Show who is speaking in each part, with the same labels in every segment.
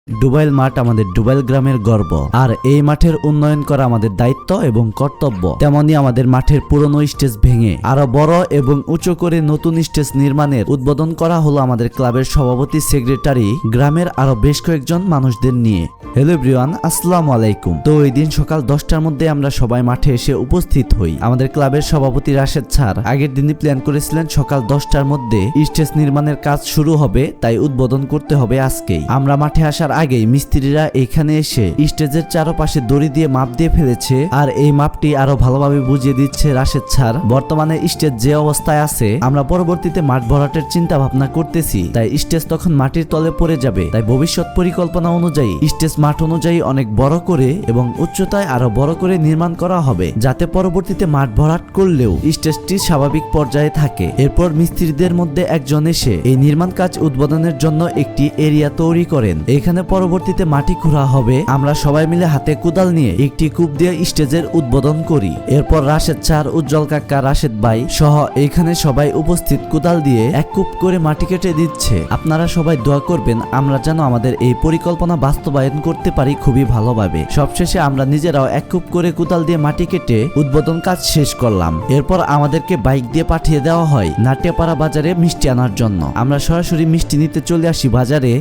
Speaker 1: ডুবাইল মাঠ আমাদের ডুবাইল গ্রামের গর্ব, আর এই মাঠের উন্নয়ন করা আমাদের দায়িত্ব এবং কর্তব্য। তেমনি আমাদের মাঠের পুরনো স্টেজ ভেঙে আরো বড় এবং উঁচু করে নতুন স্টেজ নির্মাণের উদ্বোধন করা হলো আমাদের ক্লাবের সভাপতি, সেক্রেটারি, গ্রামের আরো বেশ কয়েকজন মানুষদের নিয়ে। হ্যালো এভরিওয়ান, আসসালামু আলাইকুম। তো ওই দিন সকাল 10টার মধ্যে আমরা সবাই মাঠে এসে উপস্থিত হই। আমাদের ক্লাবের সভাপতি রাশেদ স্যার আগের দিনই প্ল্যান করেছিলেন সকাল 10টার মধ্যে স্টেজ নির্মাণের কাজ শুরু হবে, তাই উদ্বোধন করতে হবে আজকেই। আমরা মাঠে আসার আগেই মিস্ত্রিরা এখানে এসে স্টেজের চারপাশে দড়ি দিয়ে মাপ দিয়ে ফেলেছে, আর এই মাপটি আরো ভালোভাবে বুঝিয়ে দিচ্ছে রাশেদ স্যার। বর্তমানে স্টেজ যে অবস্থায় আছে, আমরা পরবর্তীতে মাঠ ভরাটের চিন্তা ভাবনা করতেছি, তাই স্টেজ তখন মাটির তলে পড়ে যাবে। তাই ভবিষ্যৎ পরিকল্পনা অনুযায়ী স্টেজ মাঠ অনুযায়ী অনেক বড় করে এবং উচ্চতায় আরো বড় করে নির্মাণ করা হবে, যাতে পরবর্তীতে মাঠ ভরাট করলেও স্টেজটি স্বাভাবিক পর্যায়ে থাকে। এরপর মিস্ত্রিদের মধ্যে একজন এসে এই নির্মাণ কাজ উদ্বোধনের জন্য একটি এরিয়া তৈরি করেন। এখানে পরবর্তীতে মাটি খোঁড়া হবে। আমরা সবাই মিলে হাতে কোদাল নিয়ে একটি কূপ দিয়ে স্টেজের উদ্বোধন করি। এরপর রাশেদ স্যার, উজ্জ্বল কাকা, রাশেদ ভাই সহ এখানে সবাই উপস্থিত কোদাল দিয়ে এক কূপ করে মাটি কেটে দিচ্ছে। আপনারা সবাই দোয়া করবেন আমরা যেন আমাদের এই পরিকল্পনা বাস্তবায়ন করতে পারি খুবই ভালোভাবে। সবশেষে আমরা নিজেরাও এক কূপ করে কোদাল দিয়ে মাটি কেটে উদ্বোধন কাজ শেষ করলাম। এরপর আমাদেরকে বাইক দিয়ে পাঠিয়ে দেওয়া হয় নাটিয়াপাড়া বাজারে মিষ্টি আনার জন্য। আমরা সরাসরি মিষ্টি নিতে চলে আসি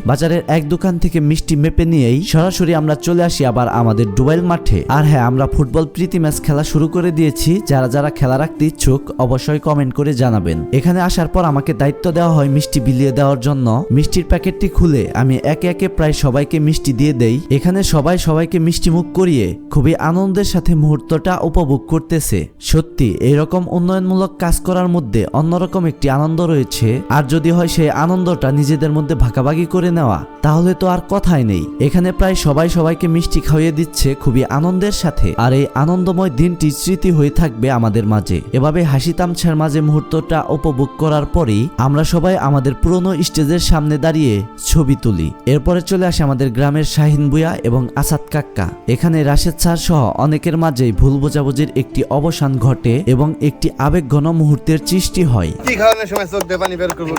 Speaker 1: বাজারের এক দোকান থেকে মিষ্টি মেপে নিয়েই সরাসরি আমরা চলে আসি আবার আমাদের ডুবাইল মাঠে। আর হ্যাঁ, আমরা ফুটবল প্রীতি ম্যাচ খেলা শুরু করে দিয়েছি। যারা যারা খেলা রাখতে ইচ্ছুক অবশ্যই কমেন্ট করে জানাবেন। এখানে আসার পর আমাকে দায়িত্ব দেওয়া হয় মিষ্টি বিলিয়ে দেওয়ার জন্য। মিষ্টির প্যাকেটটি খুলে আমি একে একে প্রায় সবাইকে মিষ্টি দিয়ে দেই। এখানে সবাইকে মিষ্টি মুখ করিয়ে খুবই আনন্দের সাথে মুহূর্তটা উপভোগ করতেছে। সত্যি এইরকম উন্নয়নমূলক কাজ করার মধ্যে অন্যরকম একটি আনন্দ রয়েছে। আর যদি হয় সেই আনন্দটা নিজেদের মধ্যে ভাগাভাগি করে নেওয়া, তাহলে তো আর কথাই নেই। এখানে প্রায় সবাইকে মিষ্টি খাইয়ে দিচ্ছে খুবই আনন্দের সাথে। আর এই আনন্দময় দিনটি স্মৃতি হয়ে থাকবে আমাদের মাঝে। এভাবে হাসি তামছার মাঝে মুহূর্তটা উপভোগ করার পরেই আমরা সবাই আমাদের পুরনো স্টেজের সামনে দাঁড়িয়ে ছবি তুলি। এরপরে চলে আসে আমাদের গ্রামের শাহিন ভুঁইয়া এবং আসাদ কাকা। এখানে রাশেদ স্যার সহ অনেকের মাঝেই ভুল বোঝাবুঝির একটি অবসান ঘটে এবং একটি আবেগঘন মুহূর্তের সৃষ্টি হয়।
Speaker 2: কি খাওয়ানোর সময় চোখ দিয়ে পানি বের করবো?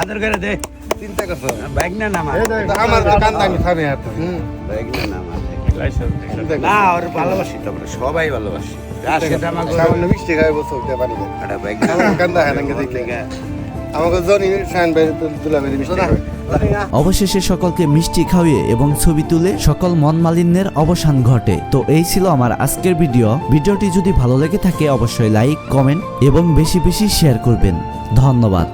Speaker 3: আদর করে দে,
Speaker 2: চিন্তা করছো?
Speaker 3: বাইক না নামা,
Speaker 2: আমার তো কান্দা আমি থামে আর
Speaker 3: বাইক না নামা। না, ওর ভালোবাসি, তারপরে সবাই ভালোবাসি। রাশেদ আমাকে
Speaker 2: সামান্য মিষ্টি খাইবো, চোখ দিয়ে পানি বের।
Speaker 3: একটা বাইক
Speaker 2: আমার কান্দা হয় না দেখলে। আমাকে জনি শাইন ভাই দুলাবেরি মিষ্টি খাবে।
Speaker 1: অবশেষে সকলকে মিষ্টি খাওয়িয়ে এবং ছবি তুলে সকল মন মালিন্যের অবসান ঘটে। তো এই ছিল আমার আজকের ভিডিওটি যদি ভালো লেগে থাকে অবশ্যই লাইক, কমেন্ট এবং বেশি বেশি শেয়ার করবেন। ধন্যবাদ।